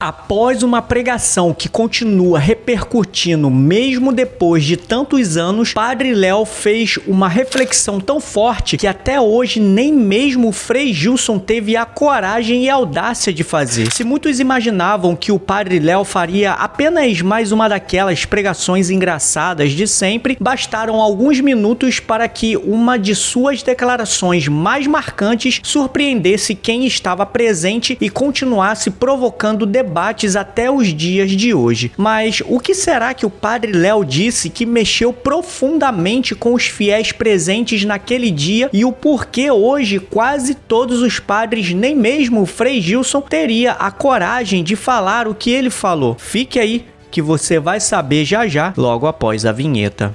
Após uma pregação que continua repercutindo mesmo depois de tantos anos, Padre Léo fez uma reflexão tão forte que até hoje nem mesmo o Frei Gilson teve a coragem e a audácia de fazer. Se muitos imaginavam que o Padre Léo faria apenas mais uma daquelas pregações engraçadas de sempre, bastaram alguns minutos para que uma de suas declarações mais marcantes surpreendesse quem estava presente e continuasse provocando debates até os dias de hoje. Mas o que será que o Padre Léo disse que mexeu profundamente com os fiéis presentes naquele dia e o porquê hoje quase todos os padres, nem mesmo o Frei Gilson, teria a coragem de falar o que ele falou? Fique aí que você vai saber já já, logo após a vinheta.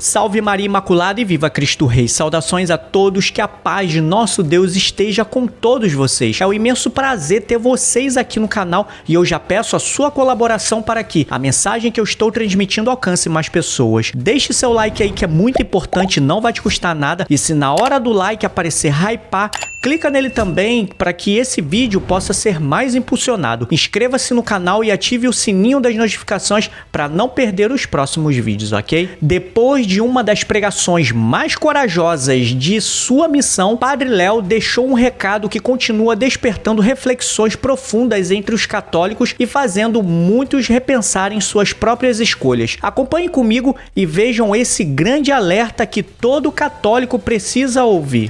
Salve Maria Imaculada e viva Cristo Rei! Saudações a todos, que a paz de nosso Deus esteja com todos vocês. É um imenso prazer ter vocês aqui no canal e eu já peço a sua colaboração para que a mensagem que eu estou transmitindo alcance mais pessoas. Deixe seu like aí que é muito importante, não vai te custar nada, e se na hora do like aparecer hypar, clica nele também para que esse vídeo possa ser mais impulsionado. Inscreva-se no canal e ative o sininho das notificações para não perder os próximos vídeos, ok? Depois de uma das pregações mais corajosas de sua missão, Padre Léo deixou um recado que continua despertando reflexões profundas entre os católicos e fazendo muitos repensarem suas próprias escolhas. Acompanhem comigo e vejam esse grande alerta que todo católico precisa ouvir.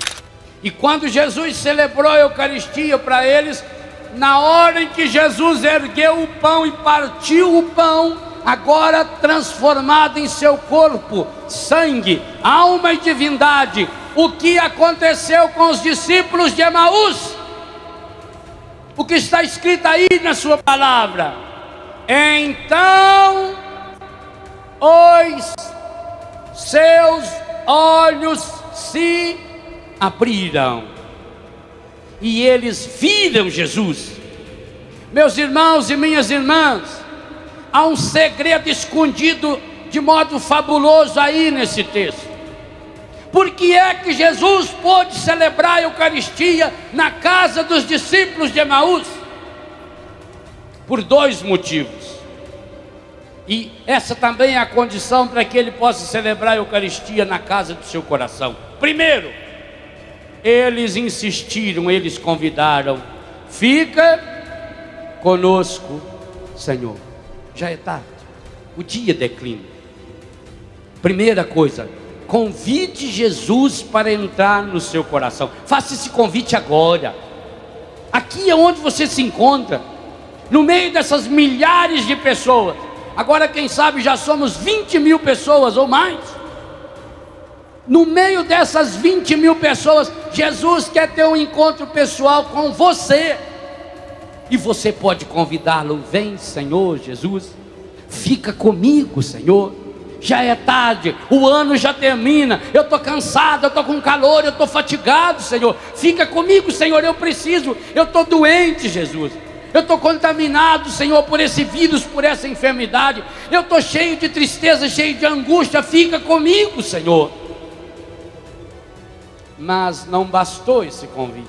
E quando Jesus celebrou a Eucaristia para eles, na hora em que Jesus ergueu o pão e partiu o pão, agora transformado em seu corpo, sangue, alma e divindade, o que aconteceu com os discípulos de Emaús? O que está escrito aí na sua palavra? Então os seus olhos se abriram e eles viram Jesus. Meus irmãos e minhas irmãs, há um segredo escondido de modo fabuloso aí nesse texto. Por que é que Jesus pôde celebrar a Eucaristia na casa dos discípulos de Emaús? Por dois motivos. E essa também é a condição para que ele possa celebrar a Eucaristia na casa do seu coração. Primeiro, eles insistiram, eles convidaram: fica conosco, Senhor. Já é tarde, o dia declina. Primeira coisa, convide Jesus para entrar no seu coração. Faça esse convite agora. Aqui é onde você se encontra, no meio dessas milhares de pessoas. Agora quem sabe já somos 20 mil pessoas ou mais. No meio dessas 20 mil pessoas, Jesus quer ter um encontro pessoal com você. E você pode convidá-lo: vem, Senhor Jesus, fica comigo, Senhor. Já é tarde, o ano já termina, eu estou cansado, eu estou com calor, eu estou fatigado, Senhor. Fica comigo, Senhor, eu preciso, eu estou doente, Jesus. Eu estou contaminado, Senhor, por esse vírus, por essa enfermidade. Eu estou cheio de tristeza, cheio de angústia. Fica comigo, Senhor. Mas não bastou esse convite.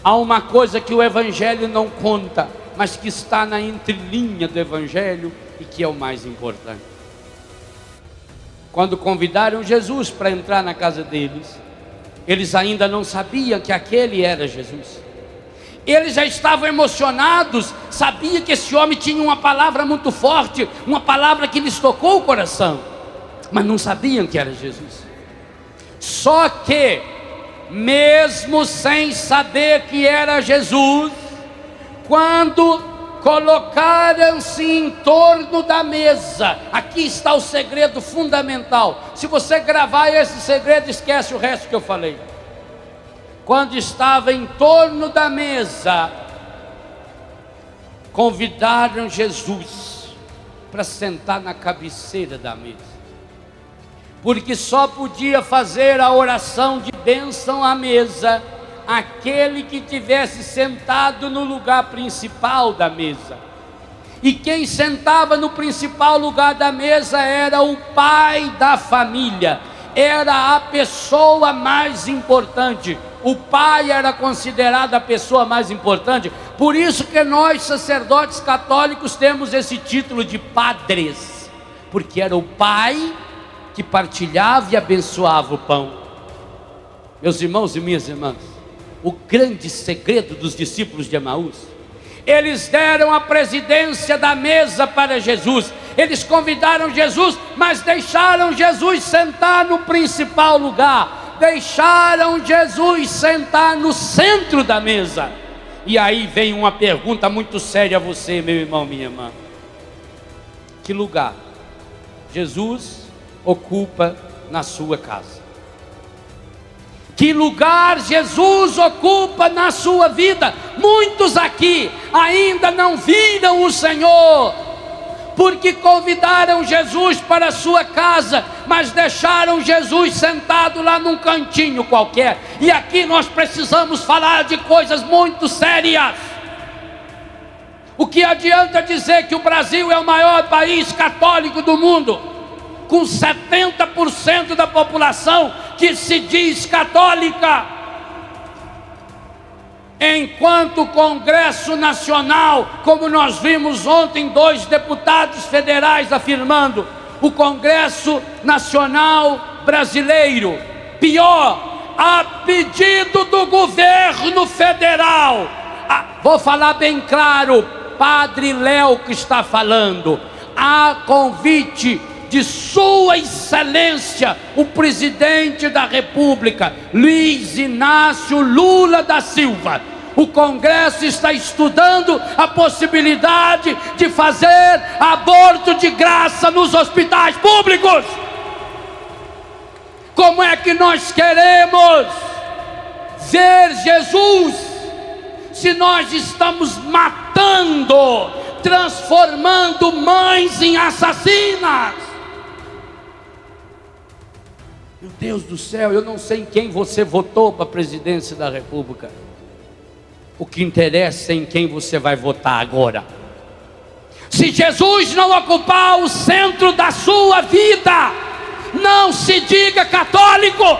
Há uma coisa que o Evangelho não conta, mas que está na entrelinha do Evangelho e que é o mais importante. Quando convidaram Jesus para entrar na casa deles, eles ainda não sabiam que aquele era Jesus. Eles já estavam emocionados, sabiam que esse homem tinha uma palavra muito forte, uma palavra que lhes tocou o coração, mas não sabiam que era Jesus. Só que, mesmo sem saber que era Jesus, quando colocaram-se em torno da mesa, aqui está o segredo fundamental. Se você gravar esse segredo, esquece o resto que eu falei. Quando estava em torno da mesa, convidaram Jesus para sentar na cabeceira da mesa, porque só podia fazer a oração de bênção à mesa aquele que tivesse sentado no lugar principal da mesa. E quem sentava no principal lugar da mesa era o pai da família, era a pessoa mais importante. o pai era considerado a pessoa mais importante. Por isso que nós, sacerdotes católicos, temos esse título de padres, porque era o pai que partilhava e abençoava o pão. Meus irmãos e minhas irmãs, o grande segredo dos discípulos de Emaús, eles deram a presidência da mesa para Jesus. Eles convidaram Jesus, mas deixaram Jesus sentar no principal lugar, deixaram Jesus sentar no centro da mesa. E aí vem uma pergunta muito séria a você, meu irmão, minha irmã: que lugar Jesus ocupa na sua casa? Que lugar Jesus ocupa na sua vida? Muitos aqui ainda não viram o Senhor, porque convidaram Jesus para a sua casa, mas deixaram Jesus sentado lá num cantinho qualquer. E aqui nós precisamos falar de coisas muito sérias. O que adianta dizer que o Brasil é o maior país católico do mundo, com 70% da população que se diz católica, enquanto o Congresso Nacional, como nós vimos ontem, 2 deputados federais afirmando, o Congresso Nacional brasileiro, pior, a pedido do governo federal, vou falar bem claro, Padre Léo que está falando, a convite de Sua Excelência, o Presidente da República, Luiz Inácio Lula da Silva. O Congresso está estudando a possibilidade de fazer aborto de graça nos hospitais públicos. Como é que nós queremos ver Jesus se nós estamos matando, transformando mães em assassinas? Meu Deus do céu, eu não sei em quem você votou para a presidência da República. O que interessa é em quem você vai votar agora. Se Jesus não ocupar o centro da sua vida, não se diga católico.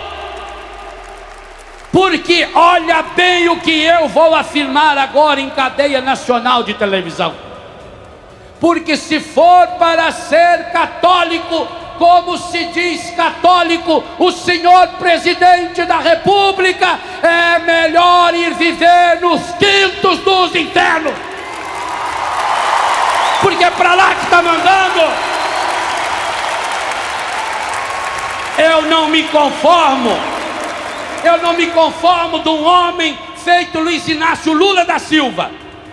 Porque olha bem o que eu vou afirmar agora em cadeia nacional de televisão. Porque se for para ser católico, como se diz católico, o senhor presidente da República, é melhor ir viver nos quintos dos infernos, porque é para lá que está mandando. Eu não me conformo de um homem feito Luiz Inácio Lula da Silva,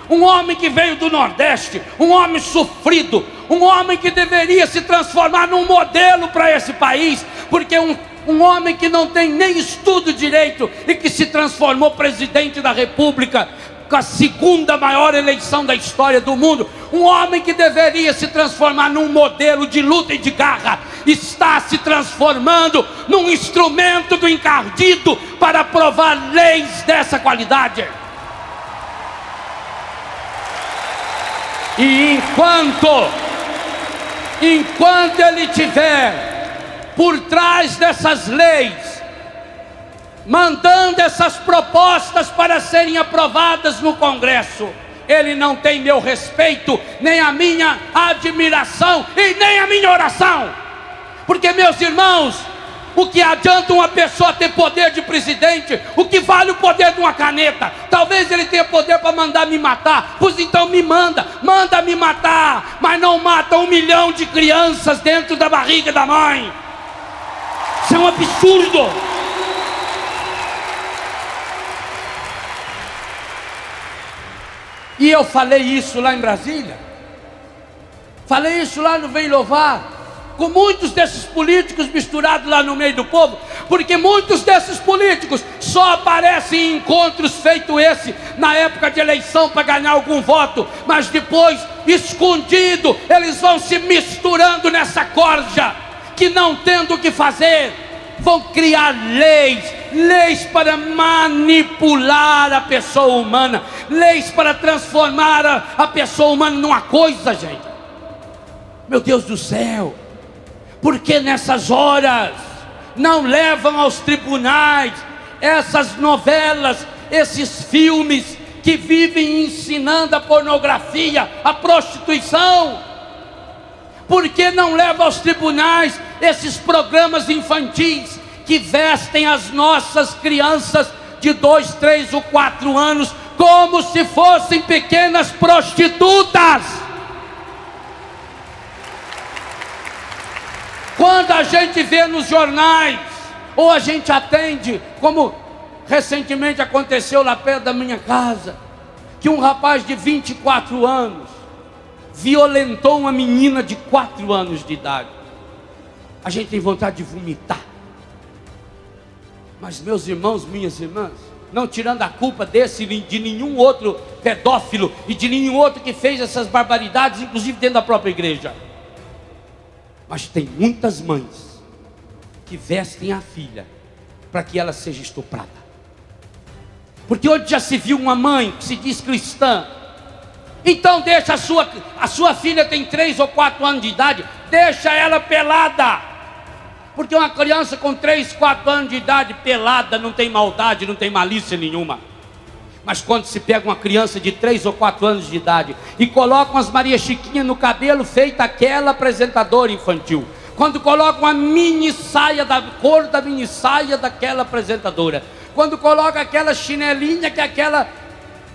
um homem que veio do Nordeste, um homem sofrido, um homem que deveria se transformar num modelo para esse país, porque um homem que não tem nem estudo direito e que se transformou presidente da República com a segunda maior eleição da história do mundo, um homem que deveria se transformar num modelo de luta e de garra, está se transformando num instrumento do encardido para aprovar leis dessa qualidade. E enquanto ele tiver por trás dessas leis, mandando essas propostas para serem aprovadas no Congresso, ele não tem meu respeito, nem a minha admiração e nem a minha oração. Porque, meus irmãos, o que adianta uma pessoa ter poder de presidente? O que vale o poder de uma caneta? Talvez ele tenha poder para mandar me matar. Pois então manda me matar, mas não mata 1 milhão de crianças dentro da barriga da mãe. Isso é um absurdo. E eu falei isso lá em Brasília, falei isso lá no Vem Louvar, com muitos desses políticos misturados lá no meio do povo, porque muitos desses políticos só aparecem em encontros feito esse na época de eleição para ganhar algum voto, mas depois, escondido, eles vão se misturando nessa corja, que não tendo o que fazer, vão criar leis para manipular a pessoa humana, leis para transformar a pessoa humana numa coisa, gente. Meu Deus do céu, porque nessas horas não levam aos tribunais essas novelas, esses filmes que vivem ensinando a pornografia, a prostituição? Por que não leva aos tribunais esses programas infantis que vestem as nossas crianças de 2, 3 ou 4 anos como se fossem pequenas prostitutas? Quando a gente vê nos jornais, ou a gente atende, como recentemente aconteceu lá perto da minha casa, que um rapaz de 24 anos violentou uma menina de 4 anos de idade. A gente tem vontade de vomitar. Mas meus irmãos, minhas irmãs, não tirando a culpa desse, de nenhum outro pedófilo e de nenhum outro que fez essas barbaridades, inclusive dentro da própria igreja, mas tem muitas mães que vestem a filha para que ela seja estuprada. Porque hoje já se viu uma mãe que se diz cristã, então deixa a sua filha tem 3 ou 4 anos de idade, deixa ela pelada. Porque uma criança com 3, 4 anos de idade pelada não tem maldade, não tem malícia nenhuma. Mas quando se pega uma criança de 3 ou 4 anos de idade e coloca umas Maria Chiquinha no cabelo, feita aquela apresentadora infantil, quando coloca uma mini saia da cor da mini saia daquela apresentadora, quando coloca aquela chinelinha que aquela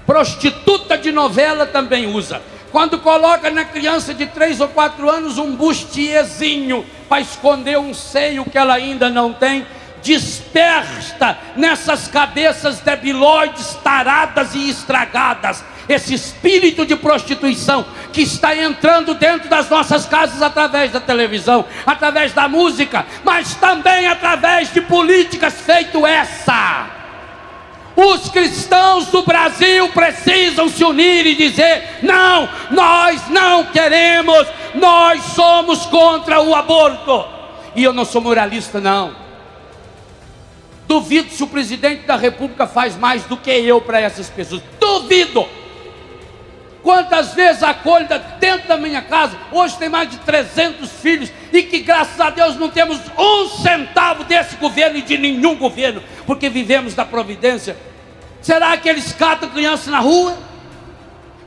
prostituta de novela também usa, quando coloca na criança de 3 ou 4 anos um bustiezinho para esconder um seio que ela ainda não tem, desperta nessas cabeças debilóides, taradas e estragadas, esse espírito de prostituição que está entrando dentro das nossas casas através da televisão, através da música, mas também através de políticas feito essa. Os cristãos do Brasil precisam se unir e dizer: não, nós não queremos, nós somos contra o aborto. E eu não sou moralista não. Duvido se o presidente da república faz mais do que eu para essas pessoas. Duvido. Quantas vezes acolho dentro da minha casa, hoje tem mais de 300 filhos, e que graças a Deus não temos um centavo desse governo e de nenhum governo, porque vivemos da providência. Será que eles catam crianças na rua?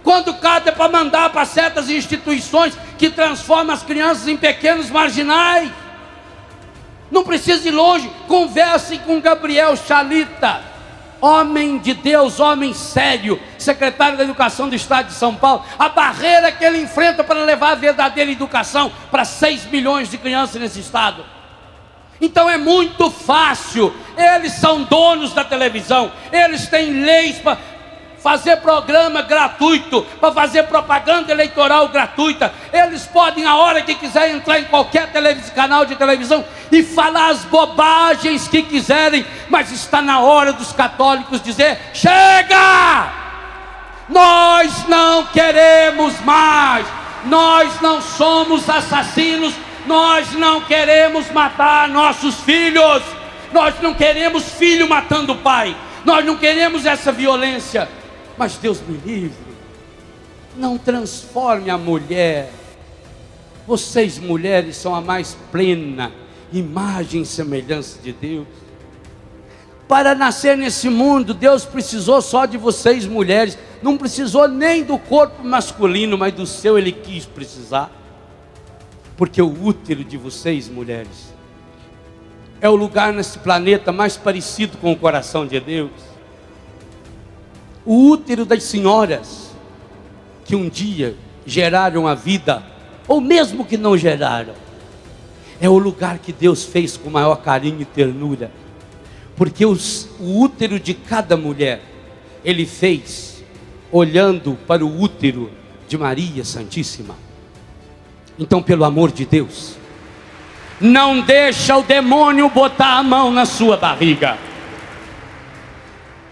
Quando catam é para mandar para certas instituições que transformam as crianças em pequenos marginais. Não precisa ir longe, converse com Gabriel Chalita, homem de Deus, homem sério, secretário da Educação do Estado de São Paulo. A barreira que ele enfrenta para levar a verdadeira educação para 6 milhões de crianças nesse estado. Então é muito fácil, eles são donos da televisão, eles têm leis para fazer programa gratuito, para fazer propaganda eleitoral gratuita. Eles podem, a hora que quiser, entrar em qualquer canal de televisão e falar as bobagens que quiserem, mas está na hora dos católicos dizer: chega! Nós não queremos mais, nós não somos assassinos, nós não queremos matar nossos filhos, nós não queremos filho matando o pai, nós não queremos essa violência. Mas Deus me livre, não transforme a mulher. Vocês mulheres são a mais plena imagem e semelhança de Deus. Para nascer nesse mundo, Deus precisou só de vocês mulheres, não precisou nem do corpo masculino, mas do seu Ele quis precisar. Porque o útero de vocês, mulheres, é o lugar nesse planeta mais parecido com o coração de Deus. O útero das senhoras que um dia geraram a vida, ou mesmo que não geraram, é o lugar que Deus fez com maior carinho e ternura. Porque o útero de cada mulher, Ele fez olhando para o útero de Maria Santíssima. Então, pelo amor de Deus, não deixa o demônio botar a mão na sua barriga.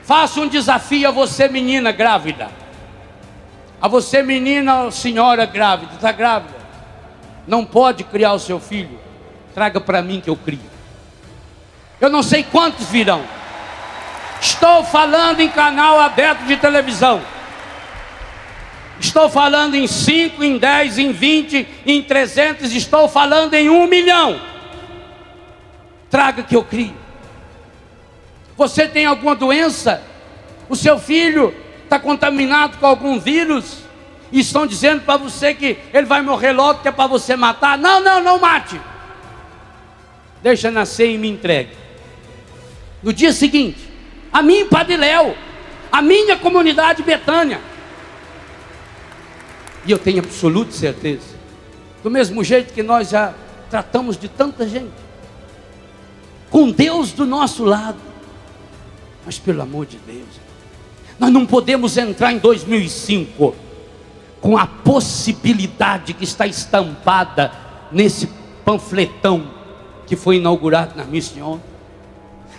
Faça um desafio a você, menina grávida, a você, menina, senhora grávida, está grávida, não pode criar o seu filho, traga para mim que eu crio. Eu não sei quantos virão. Estou falando em canal aberto de televisão, estou falando em 5, em 10, em 20, em 300, estou falando em 1 milhão. Traga que eu crio. Você tem alguma doença? O seu filho está contaminado com algum vírus? E estão dizendo para você que ele vai morrer logo, que é para você matar. Não, não, não mate. Deixa nascer e me entregue. No dia seguinte, a mim, Padre Léo, a minha comunidade Betânia. E eu tenho absoluta certeza, do mesmo jeito que nós já tratamos de tanta gente, com Deus do nosso lado, mas pelo amor de Deus, nós não podemos entrar em 2005 com a possibilidade que está estampada nesse panfletão que foi inaugurado na missa de ontem.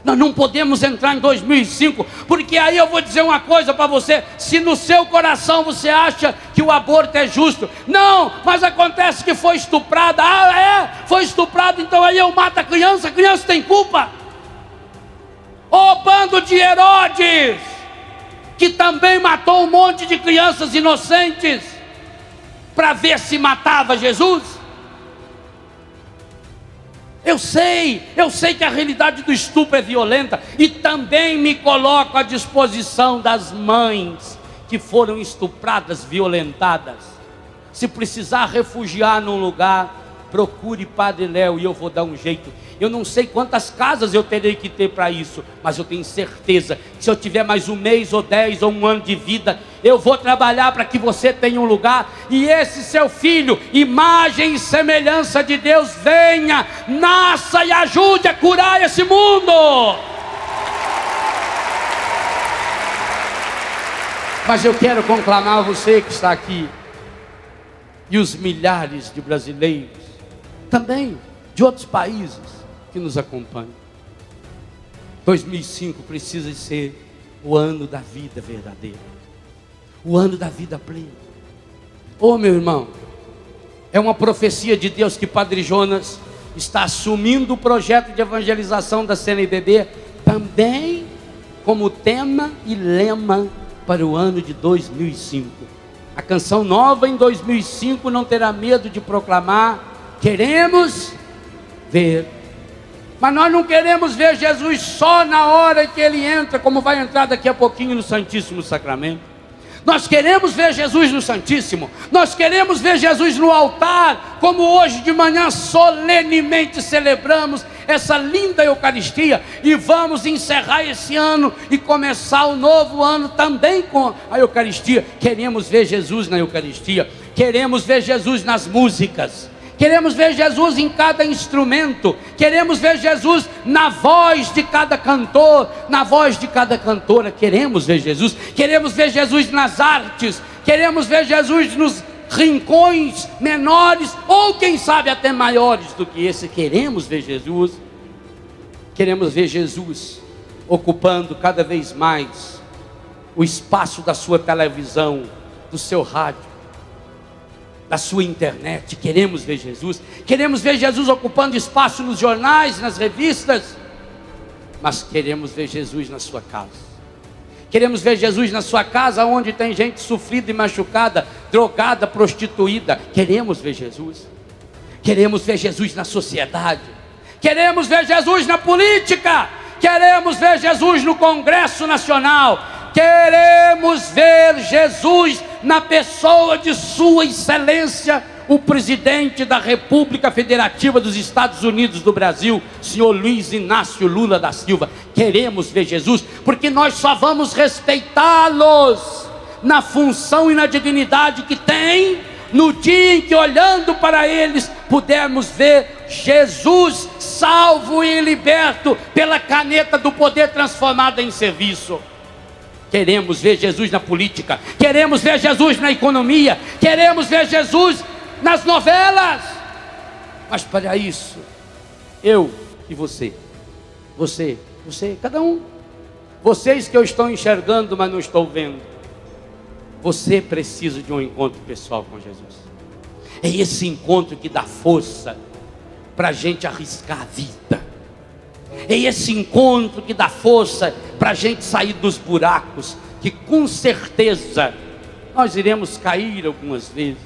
Nós não podemos entrar em 2005, porque aí eu vou dizer uma coisa para você: se no seu coração você acha que o aborto é justo, não, mas acontece que foi estuprada. Ah, é? Foi estuprada, então aí eu mato a criança tem culpa. Ô bando de Herodes, que também matou um monte de crianças inocentes, para ver se matava Jesus. Eu sei que a realidade do estupro é violenta, e também me coloco à disposição das mães que foram estupradas, violentadas. Se precisar refugiar num lugar, procure Padre Léo e eu vou dar um jeito. Eu não sei quantas casas eu terei que ter para isso, mas eu tenho certeza que se eu tiver mais um mês ou 10 ou um ano de vida, eu vou trabalhar para que você tenha um lugar, e esse seu filho, imagem e semelhança de Deus, venha, nasça e ajude a curar esse mundo. Mas eu quero conclamar você que está aqui, e os milhares de brasileiros, também de outros países que nos acompanham. 2005 precisa ser o ano da vida verdadeira, o ano da vida plena. Ô meu irmão, é uma profecia de Deus que Padre Jonas está assumindo o projeto de evangelização da CNBB também como tema e lema para o ano de 2005. A canção nova em 2005 não terá medo de proclamar: queremos ver. Mas nós não queremos ver Jesus só na hora que Ele entra, como vai entrar daqui a pouquinho no Santíssimo Sacramento. Nós queremos ver Jesus no Santíssimo. Nós queremos ver Jesus no altar, como hoje de manhã solenemente celebramos essa linda Eucaristia, e vamos encerrar esse ano e começar o novo ano também com a Eucaristia. Queremos ver Jesus na Eucaristia, queremos ver Jesus nas músicas, queremos ver Jesus em cada instrumento, queremos ver Jesus na voz de cada cantor, na voz de cada cantora. Queremos ver Jesus nas artes, queremos ver Jesus nos rincões menores, ou quem sabe até maiores do que esse. Queremos ver Jesus ocupando cada vez mais o espaço da sua televisão, do seu rádio, da sua internet. Queremos ver Jesus ocupando espaço nos jornais, nas revistas, mas queremos ver Jesus na sua casa. Queremos ver Jesus na sua casa, onde tem gente sofrida e machucada, drogada, prostituída. Queremos ver Jesus na sociedade, queremos ver Jesus na política, queremos ver Jesus no Congresso Nacional, queremos ver Jesus na pessoa de Sua Excelência, o Presidente da República Federativa dos Estados Unidos do Brasil, senhor Luiz Inácio Lula da Silva. Queremos ver Jesus, porque nós só vamos respeitá-los na função e na dignidade que tem, no dia em que, olhando para eles, pudermos ver Jesus salvo e liberto pela caneta do poder transformada em serviço. Queremos ver Jesus na política, queremos ver Jesus na economia, queremos ver Jesus nas novelas. Mas para isso, eu e você, cada um, vocês que eu estou enxergando, mas não estou vendo, você precisa de um encontro pessoal com Jesus. É esse encontro que dá força para a gente arriscar a vida. É esse encontro que dá força para a gente sair dos buracos, que com certeza nós iremos cair algumas vezes,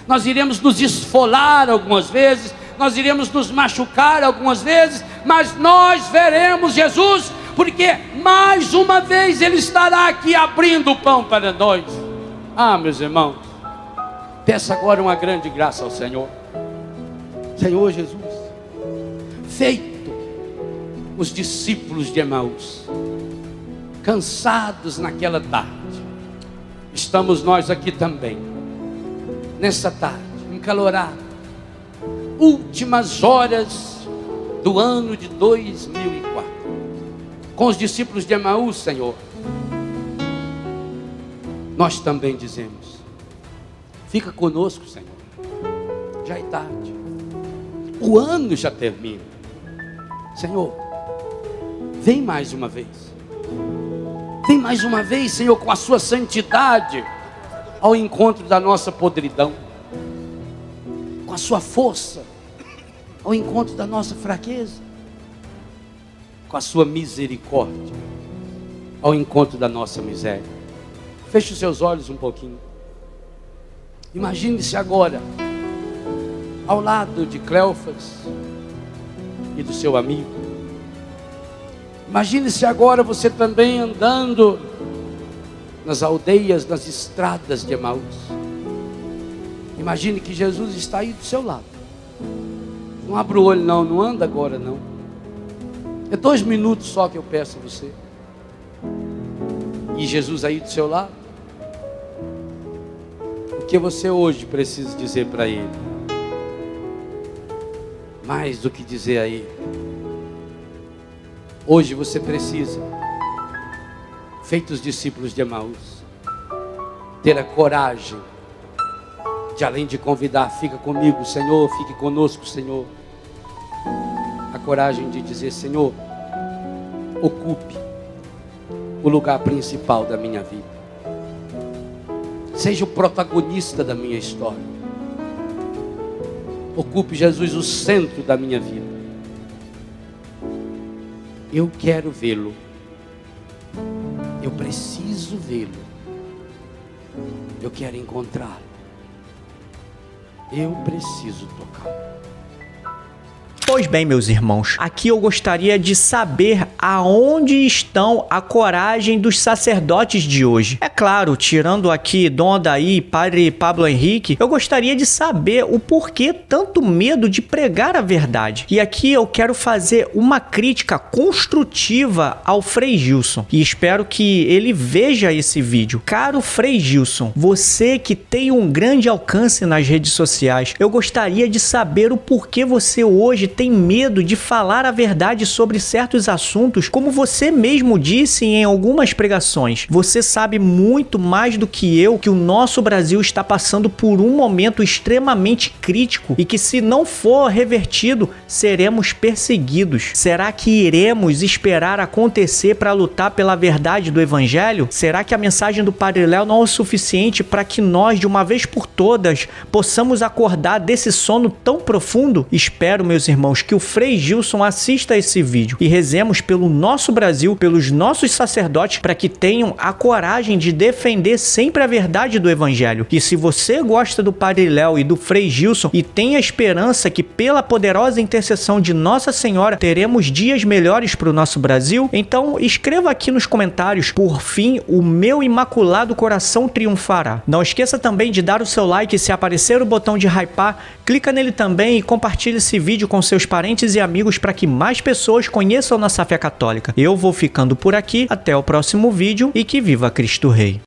nós iremos nos esfolar algumas vezes, nós iremos nos machucar algumas vezes, mas nós veremos Jesus, porque mais uma vez Ele estará aqui abrindo o pão para nós. Ah, meus irmãos, peça agora uma grande graça ao Senhor. Senhor Jesus, feito os discípulos de Emaús, cansados naquela tarde, estamos nós aqui também, nessa tarde, encalorada, últimas horas do ano de 2004, com os discípulos de Emaús, Senhor. Nós também dizemos: fica conosco, Senhor, já é tarde, o ano já termina. Senhor, vem mais uma vez. Vem mais uma vez, Senhor, com a sua santidade ao encontro da nossa podridão, com a sua força ao encontro da nossa fraqueza, com a sua misericórdia ao encontro da nossa miséria. Feche os seus olhos um pouquinho. Imagine-se agora ao lado de Cleofas e do seu amigo. Imagine-se agora você também andando nas aldeias, nas estradas de Emaús. Imagine que Jesus está aí do seu lado. Não abra o olho não, não anda agora não. É 2 minutos só que eu peço a você. E Jesus aí do seu lado. O que você hoje precisa dizer para Ele? Mais do que dizer a Ele, hoje você precisa, feitos discípulos de Emaús, ter a coragem de, além de convidar, fica comigo, Senhor, fique conosco, Senhor, a coragem de dizer: Senhor, ocupe o lugar principal da minha vida, seja o protagonista da minha história, ocupe, Jesus, o centro da minha vida. Eu quero vê-lo, eu preciso vê-lo, eu quero encontrá-lo, eu preciso tocá-lo. Pois bem, meus irmãos, aqui eu gostaria de saber aonde estão a coragem dos sacerdotes de hoje. É claro, tirando aqui Dom Odaí e Padre Pablo Henrique, eu gostaria de saber o porquê tanto medo de pregar a verdade. E aqui eu quero fazer uma crítica construtiva ao Frei Gilson, e espero que ele veja esse vídeo. Caro Frei Gilson, você que tem um grande alcance nas redes sociais, eu gostaria de saber o porquê você hoje tem medo de falar a verdade sobre certos assuntos, como você mesmo disse em algumas pregações. Você sabe muito mais do que eu que o nosso Brasil está passando por um momento extremamente crítico e que, se não for revertido, seremos perseguidos. Será que iremos esperar acontecer para lutar pela verdade do Evangelho? Será que a mensagem do Padre Léo não é o suficiente para que nós, de uma vez por todas, possamos acordar desse sono tão profundo? Espero, meus irmãos, que o Frei Gilson assista a esse vídeo e rezemos pelo nosso Brasil, pelos nossos sacerdotes, para que tenham a coragem de defender sempre a verdade do Evangelho. E se você gosta do Padre Léo e do Frei Gilson e tem a esperança que, pela poderosa intercessão de Nossa Senhora, teremos dias melhores para o nosso Brasil, então escreva aqui nos comentários: por fim, o meu imaculado coração triunfará. Não esqueça também de dar o seu like, e se aparecer o botão de hypar, clica nele também e compartilhe esse vídeo com seus parentes e amigos para que mais pessoas conheçam nossa fé católica. Eu vou ficando por aqui, até o próximo vídeo e que viva Cristo Rei!